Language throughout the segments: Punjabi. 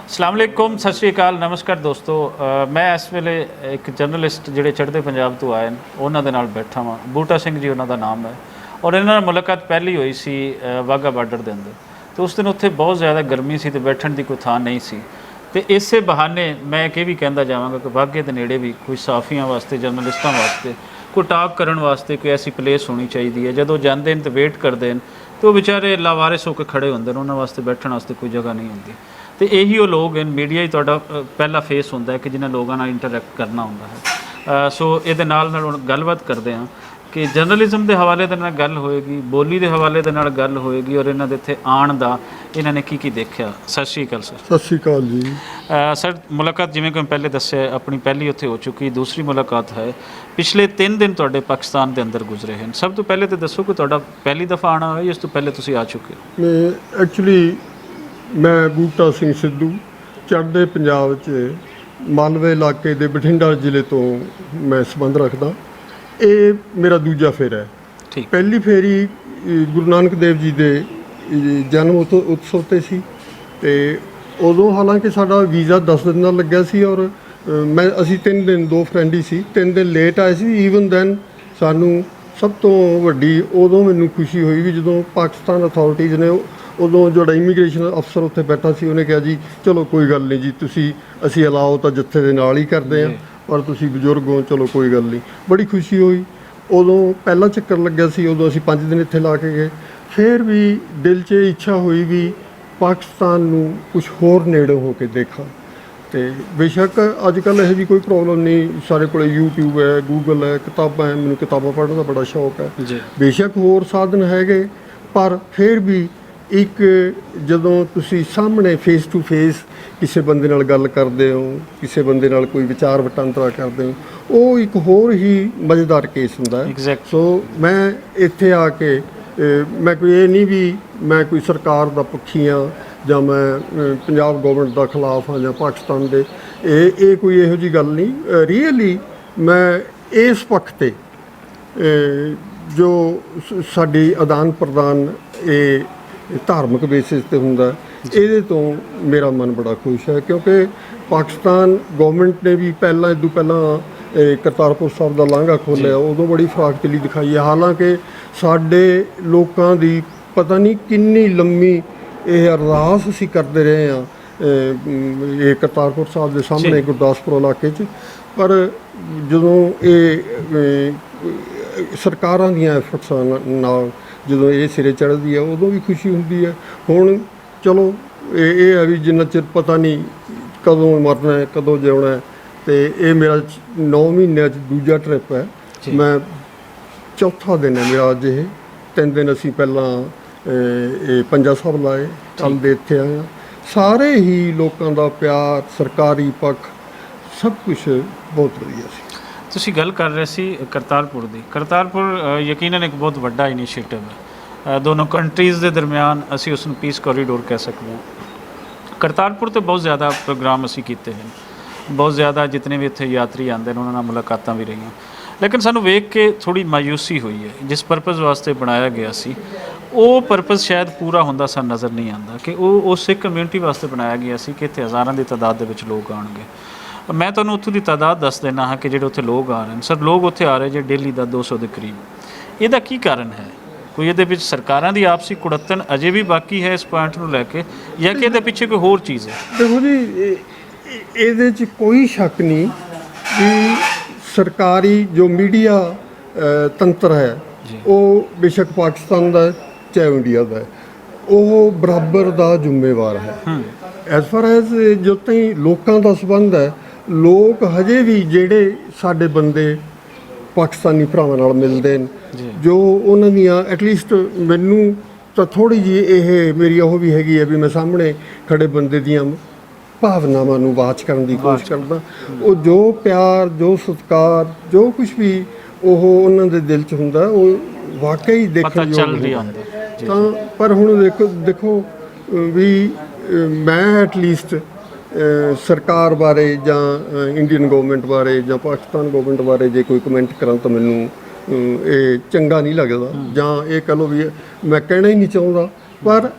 अस्सलाम वालेकुम, सत श्री अकाल, नमस्कार दोस्तों। मैं इस वेले एक जर्नलिस्ट ਜਿਹੜੇ ਚੜ੍ਹਦੇ ਪੰਜਾਬ ਤੋਂ ਆਏ ਨੇ ਉਹਨਾਂ ਦੇ ਨਾਲ ਬੈਠਾ ਵਾਂ। ਬੂਟਾ ਸਿੰਘ ਜੀ ਉਹਨਾਂ ਦਾ ਨਾਮ ਹੈ ਔਰ ਇਹਨਾਂ ਨਾਲ ਮੁਲਾਕਾਤ ਪਹਿਲੀ ਹੋਈ ਸੀ ਵਾਘਾ ਬਾਰਡਰ ਦੇ ਅੰਦਰ। ਤੇ ਉਸ ਦਿਨ ਉੱਥੇ ਬਹੁਤ ਜ਼ਿਆਦਾ ਗਰਮੀ ਸੀ ਤੇ ਬੈਠਣ ਦੀ ਕੋਈ ਥਾਂ ਨਹੀਂ ਸੀ। ਤੇ ਇਸੇ ਬਹਾਨੇ ਮੈਂ ਇਹ ਵੀ ਕਹਿੰਦਾ ਜਾਵਾਂਗਾ ਕਿ ਵਾਘੇ ਦੇ ਨੇੜੇ ਵੀ ਕੋਈ ਸਾਫੀਆਂ ਵਾਸਤੇ, ਜਰਨਲਿਸਟਾਂ ਵਾਸਤੇ ਕੋਈ ਟਾਕ ਕਰਨ ਵਾਸਤੇ ਕੋਈ ਐਸੀ ਪਲੇਸ ਹੋਣੀ ਚਾਹੀਦੀ ਹੈ। ਜਦੋਂ ਜਾਂਦੇ ਨੇ ਤੇ ਵੇਟ ਕਰਦੇ ਨੇ ਤੇ ਉਹ ਵਿਚਾਰੇ ਲਾਵਾਰਿਸ ਹੋ ਕੇ ਖੜੇ ਹੁੰਦੇ ਨੇ, ਉਹਨਾਂ ਵਾਸਤੇ ਬੈਠਣ ਵਾਸਤੇ ਕੋਈ ਜਗ੍ਹਾ ਨਹੀਂ ਹੁੰਦੀ। तो यही वो लोग हैं, मीडिया ही तुहाडा पहला फेस होंदा है कि जिन्हें लोगों नाल इंटरैक्ट करना होंदा है। सो ये नाल गलबात करते हैं कि जर्नलिज्म के हवाले दे नाल गल होएगी, बोली के हवाले दे नाल गल होएगी और इन्हां दे इत्थे आण दा इन्हां ने की देखा। सत श्री अकाल सर। सत श्री अकाल जी। सर मुलाकात जिवें कि पहले दस्सिया अपनी पहली उत्थे हो चुकी, दूसरी मुलाकात है पिछले 3 दिन तुहाडे पाकिस्तान के अंदर गुजरे हैं। सब तो पहले तो दसो कि तुहाडा पहली दफ़ा आना है, इस तो पहले तुसीं आ चुके हो? मैं एक्चुअली मैं बूटा सिंह सिद्धू चढ़दे पंजाब च मालवे इलाके दे बठिंडा जिले तो मैं संबंध रखदा। ये मेरा दूजा फेरा है। ठीक। पहली फेरी गुरु नानक देव जी दे जन्म उत्सव ते सी ते उदों हालांकि साडा वीज़ा 10 दिन दा लग्या सी और मैं असी 3 दिन 2 फ्रेंड ही सी, 3 दिन लेट आए सी। ईवन दैन सानू सब तो वड्डी उदों मैनूं खुशी हुई भी जदों पाकिस्तान अथॉरिटीज़ ने उदों जोड़ा इमीग्रेशन अफसर उत्थे बैठा सी, उन्हें कहा जी चलो कोई गल नहीं जी, तुसी असी अलाओ तो जत्थे दे नाल ही करदे आ पर तुसी बजुर्ग हो, चलो कोई गल नहीं। बड़ी खुशी हुई। उदों पहला चक्कर लग्या सी, उदों असी 5 दिन इत्थे ला के गए। फिर भी दिल च इच्छा हुई भी पाकिस्तान नूं कुछ होर नेड़े हो के देखा। तो बेशक अजकल यह भी कोई प्रॉब्लम नहीं, सारे को यूट्यूब है, गूगल है, किताबां हैं, मैनूं किताबां पढ़ने का बड़ा शौक है। बेशक होर साधन हैगे पर फिर भी एक जदों तुसी सामने फेस टू फेस किसी बंदे नाल गल करदे हो, किसी बंदे नाल कोई विचार वटांदरा करदे हो, वो एक होर ही मज़ेदार केस हुंदा है। सो मैं इत्थे आके मैं कोई ये नहीं भी मैं कोई सरकार दा पक्षी हाँ जां मैं पंजाब गवर्नमेंट दा खिलाफ हाँ जां पाकिस्तान दे, ये कोई इहो जी गल नहीं। रियली मैं इस पक्ष ते जो साडी आदान प्रदान ये धार्मिक बेसिस ते हुंदा इहदे तो मेरा मन बड़ा खुश है क्योंकि पाकिस्तान गवर्नमेंट ने भी पहला इदों पहला करतारपुर साहब का लांघा खोलिया, उदों बड़ी फराक दिली दिखाई है। हालांकि साडे लोकां दी पता नहीं किन्नी लंबी ये अरदास असीं करते रहे हैं ये करतारपुर साहब के सामने गुरदासपुर इलाके च, पर जदों ये सरकारां दीयां एफर्ट्स नाल ਜਦੋਂ ਇਹ ਸਿਰੇ ਚੜ੍ਹਦੀ ਹੈ ਉਦੋਂ ਵੀ ਖੁਸ਼ੀ ਹੁੰਦੀ ਹੈ। ਹੁਣ ਚਲੋ ਇਹ ਹੈ ਵੀ ਜਿੰਨਾ ਚਿਰ ਪਤਾ ਨਹੀਂ ਕਦੋਂ ਮਰਨਾ ਹੈ ਕਦੋਂ ਜਿਉਣਾ ਹੈ। ਅਤੇ ਇਹ ਮੇਰਾ 9 ਮਹੀਨਿਆਂ 'ਚ ਦੂਜਾ ਟਰਿਪ ਹੈ। ਮੈਂ ਚੌਥਾ ਦਿਨ ਹੈ ਮੇਰਾ ਅੱਜ ਇਹ। 3 ਦਿਨ ਅਸੀਂ ਪਹਿਲਾਂ ਇਹ ਪੰਜਾ ਸਾਹਿਬ ਲਾਏ, ਕੱਲ੍ਹ ਦੇ ਇੱਥੇ ਆਏ ਹਾਂ। ਸਾਰੇ ਹੀ ਲੋਕਾਂ ਦਾ ਪਿਆਰ, ਸਰਕਾਰੀ ਪੱਖ ਸਭ ਕੁਛ ਬਹੁਤ ਵਧੀਆ ਸੀ। ਤੁਸੀਂ ਗੱਲ ਕਰ ਰਹੇ ਸੀ ਕਰਤਾਰਪੁਰ ਦੀ। ਕਰਤਾਰਪੁਰ ਯਕੀਨਨ ਇੱਕ ਬਹੁਤ ਵੱਡਾ ਇਨੀਸ਼ੀਏਟਿਵ ਹੈ ਦੋਨੋਂ ਕੰਟਰੀਜ਼ ਦੇ ਦਰਮਿਆਨ, ਅਸੀਂ ਉਸ ਨੂੰ ਪੀਸ ਕੋਰੀਡੋਰ ਕਹਿ ਸਕਦੇ ਹਾਂ। ਕਰਤਾਰਪੁਰ 'ਤੇ ਬਹੁਤ ਜ਼ਿਆਦਾ ਪ੍ਰੋਗਰਾਮ ਅਸੀਂ ਕੀਤੇ ਹਨ, ਬਹੁਤ ਜ਼ਿਆਦਾ ਜਿਤਨੇ ਵੀ ਇੱਥੇ ਯਾਤਰੀ ਆਉਂਦੇ ਨੇ ਉਹਨਾਂ ਨਾਲ ਮੁਲਾਕਾਤਾਂ ਵੀ ਰਹੀਆਂ। ਲੇਕਿਨ ਸਾਨੂੰ ਵੇਖ ਕੇ ਥੋੜ੍ਹੀ ਮਾਯੂਸੀ ਹੋਈ ਹੈ। ਜਿਸ ਪਰਪਸ ਵਾਸਤੇ ਬਣਾਇਆ ਗਿਆ ਸੀ ਉਹ ਪਰਪਸ ਸ਼ਾਇਦ ਪੂਰਾ ਹੁੰਦਾ ਸਾਨੂੰ ਨਜ਼ਰ ਨਹੀਂ ਆਉਂਦਾ ਕਿ ਉਹ ਉਸ ਇੱਕ ਕਮਿਊਨਿਟੀ ਵਾਸਤੇ ਬਣਾਇਆ ਗਿਆ ਸੀ ਕਿ ਇੱਥੇ ਹਜ਼ਾਰਾਂ ਦੀ ਤਾਦਾਦ ਦੇ ਵਿੱਚ ਲੋਕ ਆਉਣਗੇ। मैं तुहानूं उत्थों की तादाद दस देना हाँ कि जिहड़े उत्थे लोग आ रहे हैं। सर लोग उत्थे आ रहे जे डेली का 200 के करीब। इहदा की कारण है? कोई इहदे विच सरकारां दी आपसी कुड़त्तन अजे भी बाकी है इस पॉइंट नूं लैके या कि इहदे पिछे कोई होर चीज़ है? देखो जी इहदे च कोई शक नहीं कि सरकारी जो मीडिया तंत्र है वो बेशक पाकिस्तान का चाहे इंडिया का है, वो बराबर का जिम्मेवार है। एज फार एज जो ताईं लोकां दा संबंध है, लोग हजे भी ਜਿਹੜੇ ਸਾਡੇ ਬੰਦੇ ਪਾਕਿਸਤਾਨੀ ਭਰਾਵਾਂ ਨਾਲ ਮਿਲਦੇ ਨੇ, ਜੋ ਉਹਨਾਂ ਦੀਆਂ ਐਟਲੀਸਟ ਮੈਨੂੰ ਤਾਂ ਥੋੜ੍ਹੀ ਜਿਹੀ ਇਹ ਮੇਰੀ ਉਹ ਵੀ ਹੈਗੀ ਹੈ ਵੀ ਮੈਂ ਸਾਹਮਣੇ ਖੜੇ ਬੰਦੇ ਦੀਆਂ ਭਾਵਨਾਵਾਂ ਨੂੰ ਵਾਚ ਕਰਨ ਦੀ ਕੋਸ਼ਿਸ਼ ਕਰਦਾ। ਉਹ ਜੋ ਪਿਆਰ, ਜੋ ਸਤਿਕਾਰ, ਜੋ ਕੁਛ ਵੀ ਉਹ ਉਹਨਾਂ ਦੇ ਦਿਲ 'ਚ ਹੁੰਦਾ ਉਹ ਵਾਕਈ ਦੇਖਣ ਯੋਗ ਹੁੰਦਾ। ਤਾਂ ਪਰ ਹੁਣ ਦੇਖੋ ਵੀ ਮੈਂ ਐਟਲੀਸਟ ਸਰਕਾਰ ਬਾਰੇ ਜਾਂ ਇੰਡੀਅਨ ਗਵਰਨਮੈਂਟ ਬਾਰੇ ਜਾਂ ਪਾਕਿਸਤਾਨ ਗਵਰਨਮੈਂਟ ਬਾਰੇ ਜੇ ਕੋਈ ਕਮੈਂਟ ਕਰਾਂ ਤਾਂ ਮੈਨੂੰ ਇਹ ਚੰਗਾ ਨਹੀਂ ਲੱਗਦਾ ਜਾਂ ਇਹ ਕਹ ਲਓ ਵੀ ਮੈਂ ਕਹਿਣਾ ਹੀ ਨਹੀਂ ਚਾਹੁੰਦਾ। ਪਰ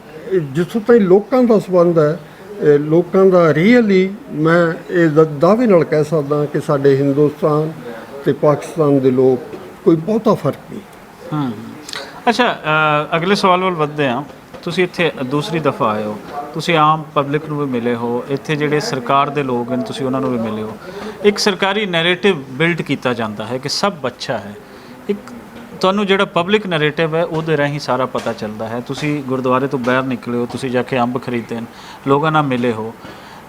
ਜਿੱਥੋਂ ਤਾਈਂ ਲੋਕਾਂ ਦਾ ਸੰਬੰਧ ਹੈ ਲੋਕਾਂ ਦਾ ਰੀਅਲੀ ਮੈਂ ਇਹ ਦਾਅਵੇ ਨਾਲ ਕਹਿ ਸਕਦਾ ਕਿ ਸਾਡੇ ਹਿੰਦੁਸਤਾਨ ਤੇ ਪਾਕਿਸਤਾਨ ਦੇ ਲੋਕ ਕੋਈ ਬਹੁਤਾ ਫਰਕ ਨਹੀਂ। ਅੱਛਾ, ਅਗਲੇ ਸਵਾਲ ਵੱਲ ਵੱਧਦੇ ਹਾਂ। ਤੁਸੀਂ ਇੱਥੇ ਦੂਸਰੀ ਦਫਾ ਆਏ ਹੋ, ਤੁਸੀਂ ਆਮ ਪਬਲਿਕ ਨੂੰ ਵੀ ਮਿਲੇ ਹੋ, ਇੱਥੇ ਜਿਹੜੇ ਸਰਕਾਰ ਦੇ ਲੋਕ ਹਨ ਤੁਸੀਂ ਉਹਨਾਂ ਨੂੰ ਵੀ ਮਿਲੇ ਹੋ। ਇੱਕ ਸਰਕਾਰੀ ਨੈਰੇਟਿਵ ਬਿਲਡ ਕੀਤਾ ਜਾਂਦਾ ਹੈ ਕਿ ਸਭ ਅੱਛਾ ਹੈ। ਇੱਕ ਤੁਹਾਨੂੰ ਜਿਹੜਾ ਪਬਲਿਕ ਨੈਰੇਟਿਵ ਹੈ ਉਹਦੇ ਰਾਹੀਂ ਸਾਰਾ ਪਤਾ ਚੱਲਦਾ ਹੈ। ਤੁਸੀਂ ਗੁਰਦੁਆਰੇ ਤੋਂ ਬਾਹਰ ਨਿਕਲੇ ਹੋ, ਤੁਸੀਂ ਜਾ ਕੇ ਅੰਬ ਖਰੀਦੇ ਨੇ, ਲੋਕਾਂ ਨਾਲ ਮਿਲੇ ਹੋ,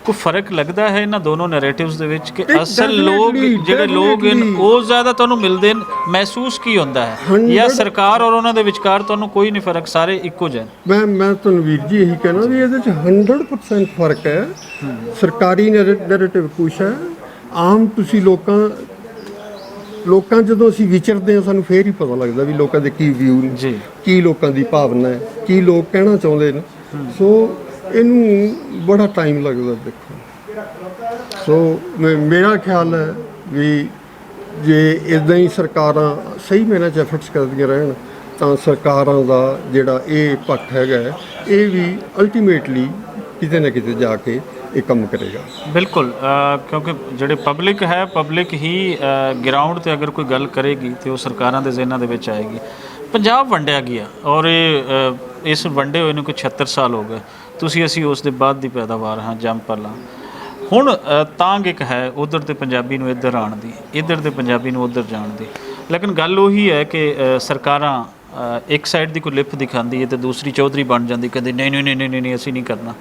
ਕੋਈ ਫਰਕ ਲੱਗਦਾ ਹੈ ਇਹਨਾਂ ਦੋਨੋਂ ਨੈਰੇਟਿਵਸ ਦੇ ਵਿੱਚ ਕਿ ਅਸਲ ਲੋਕ ਜਿਹੜੇ ਲੋਕ ਹਨ ਉਹ ਜ਼ਿਆਦਾ ਤੁਹਾਨੂੰ ਮਿਲਦੇ ਨੇ? ਮਹਿਸੂਸ ਕੀ ਹੁੰਦਾ ਹੈ? ਜਾਂ ਸਰਕਾਰ ਔਰ ਉਹਨਾਂ ਦੇ ਵਿਚਕਾਰ ਤੁਹਾਨੂੰ ਕੋਈ ਨਹੀਂ ਫਰਕ, ਸਾਰੇ ਇੱਕੋ ਜਿਹੇ? ਮੈਂ ਤੁਹਾਨੂੰ ਵੀਰ ਜੀ ਇਹੀ ਕਹਿਣਾ ਵੀ ਇਹਦੇ 'ਚ 100% ਫਰਕ ਹੈ। ਸਰਕਾਰੀ ਨੈਰੇਟਿਵ ਕੁਛ ਹੈ, ਆਮ ਤੁਸੀਂ ਲੋਕਾਂ ਜਦੋਂ ਅਸੀਂ ਵਿਚਰਦੇ ਹਾਂ ਸਾਨੂੰ ਫੇਰ ਹੀ ਪਤਾ ਲੱਗਦਾ ਵੀ ਲੋਕਾਂ ਦੇ ਕੀ ਵਿਊ ਨੇ ਜੀ, ਕੀ ਲੋਕਾਂ ਦੀ ਭਾਵਨਾ ਹੈ, ਕੀ ਲੋਕ ਕਹਿਣਾ ਚਾਹੁੰਦੇ ਨੇ। ਸੋ ਇਹਨੂੰ ਬੜਾ ਟਾਈਮ ਲੱਗਦਾ ਦੇਖੋ। ਸੋ ਮੇਰਾ ਖਿਆਲ ਹੈ ਵੀ ਜੇ ਇੱਦਾਂ ਹੀ ਸਰਕਾਰਾਂ ਸਹੀ ਮੇਨਾਂ 'ਚ ਐਫਰਟਸ ਕਰਦੀਆਂ ਰਹਿਣ ਤਾਂ ਸਰਕਾਰਾਂ ਦਾ ਜਿਹੜਾ ਇਹ ਪੱਖ ਹੈਗਾ ਇਹ ਵੀ ਅਲਟੀਮੇਟਲੀ ਕਿਤੇ ਨਾ ਕਿਤੇ ਜਾ ਕੇ ਇਹ ਕੰਮ ਕਰੇਗਾ। ਬਿਲਕੁਲ, ਕਿਉਂਕਿ ਜਿਹੜੇ ਪਬਲਿਕ ਹੈ, ਪਬਲਿਕ ਹੀ ਗਰਾਊਂਡ ਤੇ ਅਗਰ ਕੋਈ ਗੱਲ ਕਰੇਗੀ ਤੇ ਉਹ ਸਰਕਾਰਾਂ ਦੇ ਜ਼ਿਹਨਾਂ ਦੇ ਵਿੱਚ ਆਏਗੀ। ਪੰਜਾਬ ਵੰਡਿਆ ਗਿਆ ਔਰ ਇਸ ਵੰਡੇ ਹੋਏ ਨੂੰ ਕੋਈ 76 ਸਾਲ ਹੋ ਗਏ। ਤੁਸੀਂ ਅਸੀਂ ਉਸ ਦੇ ਬਾਅਦ ਦੀ ਪੈਦਾਵਾਰ ਹਾਂ, ਜੰਮ ਪਲਾਂ। ਹੁਣ ਤਾਂਗ ਇੱਕ ਹੈ ਉਧਰ ਤੇ ਪੰਜਾਬੀ ਨੂੰ ਇੱਧਰ ਆਉਣ ਦੀ, ਇੱਧਰ ਦੇ ਪੰਜਾਬੀ ਨੂੰ ਉੱਧਰ ਜਾਣ ਦੀ। ਲੇਕਿਨ ਗੱਲ ਉਹੀ ਹੈ ਕਿ ਸਰਕਾਰਾਂ ਇੱਕ ਸਾਈਡ ਦੀ ਕੋਈ ਲਿਪ ਦਿਖਾਉਂਦੀ ਹੈ ਤੇ ਦੂਸਰੀ ਚੌਧਰੀ ਬਣ ਜਾਂਦੀ, ਕਹਿੰਦੇ ਨਹੀਂ ਨਹੀਂ ਨਹੀਂ ਨਹੀਂ ਨਹੀਂ ਅਸੀਂ ਨਹੀਂ ਕਰਨਾ।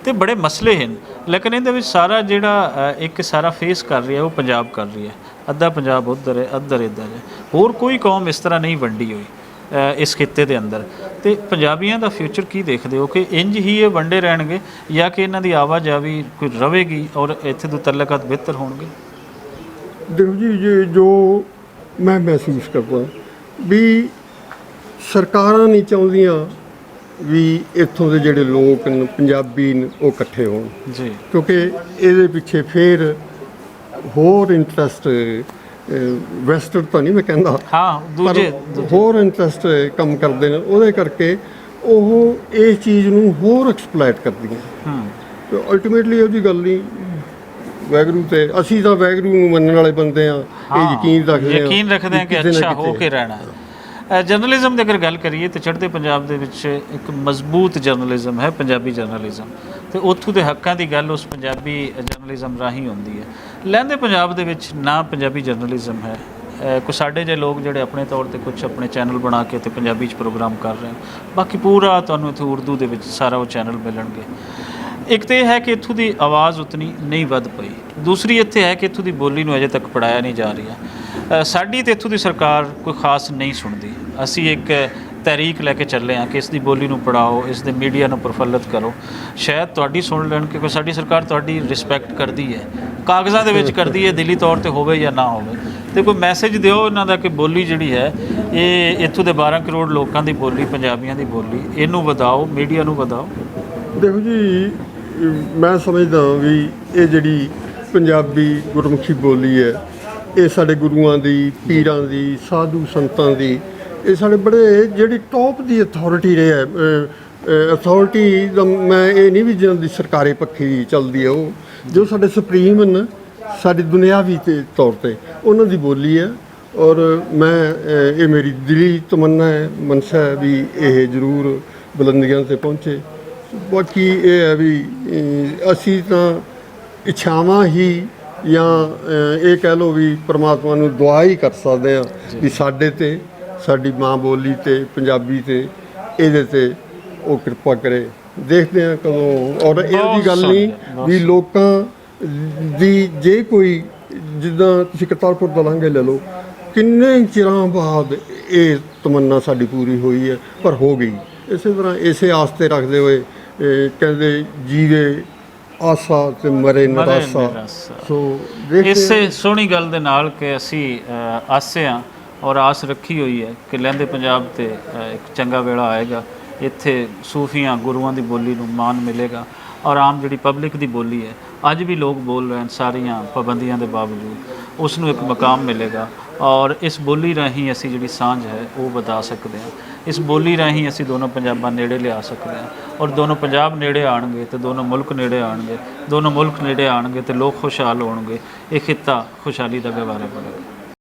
ਤੇ ਬੜੇ ਮਸਲੇ ਹਨ, ਲੇਕਿਨ ਇਹਦੇ ਵਿੱਚ ਸਾਰਾ ਜਿਹੜਾ ਇੱਕ ਸਾਰਾ ਫੇਸ ਕਰ ਰਿਹਾ ਉਹ ਪੰਜਾਬ ਕਰ ਰਹੀ ਹੈ। ਅੱਧਾ ਪੰਜਾਬ ਉੱਧਰ ਹੈ, ਅੱਧਰ ਇੱਧਰ ਹੈ। ਹੋਰ ਕੋਈ ਕੌਮ ਇਸ ਤਰ੍ਹਾਂ ਨਹੀਂ ਵੰਡੀ ਹੋਈ ਇਸ ਖਿੱਤੇ ਦੇ ਅੰਦਰ। ਤੇ ਪੰਜਾਬੀਆਂ ਦਾ ਫਿਊਚਰ ਕੀ ਦੇਖਦੇ ਹੋ ਕਿ ਇੰਜ ਹੀ ਇਹ ਵੰਡੇ ਰਹਿਣਗੇ ਜਾਂ ਕਿ ਇਹਨਾਂ ਦੀ ਆਵਾਜਾਵੀ ਕੋਈ ਰਵੇਗੀ ਔਰ ਇੱਥੇ ਦੇ ਤਾਲੁਕਾਤ ਬਿਹਤਰ ਹੋਣਗੇ? ਦੇਖੋ ਜੀ, ਜੋ ਮੈਂ ਮਹਿਸੂਸ ਕਰਦਾ ਵੀ ਸਰਕਾਰਾਂ ਨਹੀਂ ਚਾਹੁੰਦੀਆਂ ਵੀ ਇੱਥੋਂ ਦੇ ਜਿਹੜੇ ਲੋਕ ਨੇ ਪੰਜਾਬੀ ਨੇ ਉਹ ਇਕੱਠੇ ਹੋਣ ਜੀ, ਕਿਉਂਕਿ ਇਹਦੇ ਪਿੱਛੇ ਫਿਰ ਹੋਰ ਇੰਟਰਸਟ ਵੈਸਟਰਨ ਤਾਂ ਨਹੀਂ ਮੈਂ ਕਹਿੰਦਾ, ਦੂਜੇ ਹੋਰ ਇੰਟਰਸਟ ਕੰਮ ਕਰਦੇ ਨੇ। ਉਹਦੇ ਕਰਕੇ ਉਹ ਇਸ ਚੀਜ਼ ਨੂੰ ਹੋਰ ਐਕਸਪਲੋਇਟ ਕਰਦੀਆਂ। ਤੇ ਅਲਟੀਮੇਟਲੀ ਉਹਦੀ ਗੱਲ ਨਹੀਂ, ਵੈਗਰੂ ਤੇ ਅਸੀਂ ਤਾਂ ਵੈਗਰੂ ਨੂੰ ਮੰਨਣ ਵਾਲੇ ਬੰਦੇ ਆ, ਇਹ ਯਕੀਨ ਰੱਖਦੇ ਹਾਂ ਕਿ ਅੱਛਾ ਹੋ ਕੇ ਰਹਿਣਾ ਹੈ। ਜਰਨਲਿਜ਼ਮ ਦੀ ਅਗਰ ਗੱਲ ਕਰੀਏ ਤਾਂ ਚੜ੍ਹਦੇ ਪੰਜਾਬ ਦੇ ਵਿੱਚ ਇੱਕ ਮਜ਼ਬੂਤ ਜਰਨਲਿਜ਼ਮ ਹੈ, ਪੰਜਾਬੀ ਜਰਨਲਿਜ਼ਮ, ਅਤੇ ਉੱਥੋਂ ਦੇ ਹੱਕਾਂ ਦੀ ਗੱਲ ਉਸ ਪੰਜਾਬੀ ਜਰਨਲਿਜ਼ਮ ਰਾਹੀਂ ਹੁੰਦੀ ਹੈ। ਲਹਿੰਦੇ ਪੰਜਾਬ ਦੇ ਵਿੱਚ ਨਾ ਪੰਜਾਬੀ ਜਰਨਲਿਜ਼ਮ ਹੈ। ਕੁਛ ਸਾਡੇ ਜਿਹੇ ਲੋਕ ਜਿਹੜੇ ਆਪਣੇ ਤੌਰ 'ਤੇ ਕੁਛ ਆਪਣੇ ਚੈਨਲ ਬਣਾ ਕੇ ਅਤੇ ਪੰਜਾਬੀ 'ਚ ਪ੍ਰੋਗਰਾਮ ਕਰ ਰਹੇ ਹਨ, ਬਾਕੀ ਪੂਰਾ ਤੁਹਾਨੂੰ ਇੱਥੇ ਉਰਦੂ ਦੇ ਵਿੱਚ ਸਾਰਾ ਉਹ ਚੈਨਲ ਮਿਲਣਗੇ। ਇੱਕ ਤਾਂ ਇਹ ਹੈ ਕਿ ਇੱਥੋਂ ਦੀ ਆਵਾਜ਼ ਉਤਨੀ ਨਹੀਂ ਵੱਧ ਪਈ। ਦੂਸਰੀ ਇੱਥੇ ਹੈ ਕਿ ਇੱਥੋਂ ਦੀ ਬੋਲੀ ਨੂੰ ਅਜੇ ਤੱਕ ਪੜ੍ਹਾਇਆ ਨਹੀਂ ਜਾ ਰਿਹਾ। ਸਾਡੀ ਤਾਂ ਇੱਥੋਂ ਦੀ ਸਰਕਾਰ ਕੋਈ ਖਾਸ ਨਹੀਂ ਸੁਣਦੀ। ਅਸੀਂ ਇੱਕ ਤਹਿਰੀਕ ਲੈ ਕੇ ਚੱਲੇ ਹਾਂ ਕਿ ਇਸ ਦੀ ਬੋਲੀ ਨੂੰ ਪੜ੍ਹਾਓ, ਇਸ ਦੇ ਮੀਡੀਆ ਨੂੰ ਪ੍ਰਫੁੱਲਤ ਕਰੋ। ਸ਼ਾਇਦ ਤੁਹਾਡੀ ਸੁਣ ਲੈਣ ਕਿ ਸਾਡੀ ਸਰਕਾਰ ਤੁਹਾਡੀ ਰਿਸਪੈਕਟ ਕਰਦੀ ਹੈ, ਕਾਗਜ਼ਾਂ ਦੇ ਵਿੱਚ ਕਰਦੀ ਹੈ, ਦਿਲੀ ਤੌਰ 'ਤੇ ਹੋਵੇ ਜਾਂ ਨਾ ਹੋਵੇ। ਅਤੇ ਕੋਈ ਮੈਸੇਜ ਦਿਓ ਇਹਨਾਂ ਦਾ ਕਿ ਬੋਲੀ ਜਿਹੜੀ ਹੈ ਇਹ ਇੱਥੋਂ ਦੇ 12 ਕਰੋੜ ਲੋਕਾਂ ਦੀ ਬੋਲੀ, ਪੰਜਾਬੀਆਂ ਦੀ ਬੋਲੀ, ਇਹਨੂੰ ਵਧਾਓ, ਮੀਡੀਆ ਨੂੰ ਵਧਾਓ। ਦੇਖੋ ਜੀ, ਮੈਂ ਸਮਝਦਾ ਵੀ ਇਹ ਜਿਹੜੀ ਪੰਜਾਬੀ ਗੁਰਮੁਖੀ ਬੋਲੀ ਹੈ ਇਹ ਸਾਡੇ ਗੁਰੂਆਂ ਦੀ, ਪੀਰਾਂ ਦੀ, ਸਾਧੂ ਸੰਤਾਂ ਦੀ, ਇਹ ਸਾਡੇ ਬੜੇ ਜਿਹੜੀ ਟੌਪ ਦੀ ਅਥਾਰਟੀ ਰਹੇ ਹੈ। ਅਥਾਰਟੀ ਦਾ ਮੈਂ ਇਹ ਨਹੀਂ ਵੀ ਜਿਹਨਾਂ ਦੀ ਸਰਕਾਰੀ ਪੱਖੀ ਚੱਲਦੀ ਹੈ, ਉਹ ਜੋ ਸਾਡੇ ਸੁਪਰੀਮ ਹਨ ਸਾਡੀ ਦੁਨਿਆਵੀ ਤੇ ਤੌਰ 'ਤੇ ਉਹਨਾਂ ਦੀ ਬੋਲੀ ਹੈ। ਔਰ ਮੈਂ ਇਹ ਮੇਰੀ ਦਿਲੀ ਤਮੰਨਾ ਹੈ, ਮਨਸ਼ਾ ਹੈ ਵੀ ਇਹ ਜ਼ਰੂਰ ਬੁਲੰਦੀਆਂ 'ਤੇ ਪਹੁੰਚੇ। ਬਾਕੀ ਇਹ ਹੈ ਵੀ ਅਸੀਂ ਤਾਂ ਇੱਛਾਵਾਂ ਹੀ ਜਾਂ ਇਹ ਕਹਿ ਲਓ ਵੀ ਪਰਮਾਤਮਾ ਨੂੰ ਦੁਆ ਹੀ ਕਰ ਸਕਦੇ ਹਾਂ ਵੀ ਸਾਡੇ 'ਤੇ, ਸਾਡੀ ਮਾਂ ਬੋਲੀ 'ਤੇ, ਪੰਜਾਬੀ 'ਤੇ, ਇਹਦੇ 'ਤੇ ਉਹ ਕਿਰਪਾ ਕਰੇ। ਦੇਖਦੇ ਹਾਂ ਕਦੋਂ। ਔਰ ਇਹਦੀ ਗੱਲ ਨਹੀਂ ਵੀ ਲੋਕਾਂ ਦੀ ਜੇ ਕੋਈ, ਜਿੱਦਾਂ ਤੁਸੀਂ ਕਰਤਾਰਪੁਰ ਦਾ ਲਾਂਘਾ ਲੈ ਲਓ, ਕਿੰਨੇ ਚਿਰਾਂ ਬਾਅਦ ਇਹ ਤਮੰਨਾ ਸਾਡੀ ਪੂਰੀ ਹੋਈ ਹੈ, ਪਰ ਹੋ ਗਈ। ਇਸੇ ਤਰ੍ਹਾਂ ਇਸੇ ਆਸ 'ਤੇ ਰੱਖਦੇ ਹੋਏ ਕਹਿੰਦੇ ਜੀਵੇ ਆਸਾ ਤੇ ਮਰੇ ਨਿਰਾਸਾ। ਸੋ ਇਸੇ ਸੋਹਣੀ ਗੱਲ ਦੇ ਨਾਲ ਕਿ ਅਸੀਂ ਆਸੇ ਹਾਂ ਔਰ ਆਸ ਰੱਖੀ ਹੋਈ ਹੈ ਕਿ ਲਹਿੰਦੇ ਪੰਜਾਬ 'ਤੇ ਇੱਕ ਚੰਗਾ ਵੇਲਾ ਆਏਗਾ। ਇੱਥੇ ਸੂਫੀਆਂ ਗੁਰੂਆਂ ਦੀ ਬੋਲੀ ਨੂੰ ਮਾਣ ਮਿਲੇਗਾ ਔਰ ਆਮ ਜਿਹੜੀ ਪਬਲਿਕ ਦੀ ਬੋਲੀ ਹੈ ਅੱਜ ਵੀ ਲੋਕ ਬੋਲ ਰਹੇ ਹਨ ਸਾਰੀਆਂ ਪਾਬੰਦੀਆਂ ਦੇ ਬਾਵਜੂਦ, ਉਸ ਨੂੰ ਇੱਕ ਮਕਾਮ ਮਿਲੇਗਾ ਔਰ ਇਸ ਬੋਲੀ ਰਾਹੀਂ ਅਸੀਂ ਜਿਹੜੀ ਸਾਂਝ ਹੈ ਉਹ ਵਧਾ ਸਕਦੇ ਹਾਂ। ਇਸ ਬੋਲੀ ਰਾਹੀਂ ਅਸੀਂ ਦੋਨੋਂ ਪੰਜਾਬਾਂ ਨੇੜੇ ਲਿਆ ਸਕਦੇ ਹਾਂ ਔਰ ਦੋਨੋਂ ਪੰਜਾਬ ਨੇੜੇ ਆਉਣਗੇ ਤੇ ਦੋਨੋਂ ਮੁਲਕ ਨੇੜੇ ਆਉਣਗੇ, ਦੋਨੋਂ ਮੁਲਕ ਨੇੜੇ ਆਉਣਗੇ ਤੇ ਲੋਕ ਖੁਸ਼ਹਾਲ ਹੋਣਗੇ, ਇਹ ਖਿੱਤਾ ਖੁਸ਼ਹਾਲੀ ਦਾ ਗਵਾਰਾ ਬਣੇਗਾ।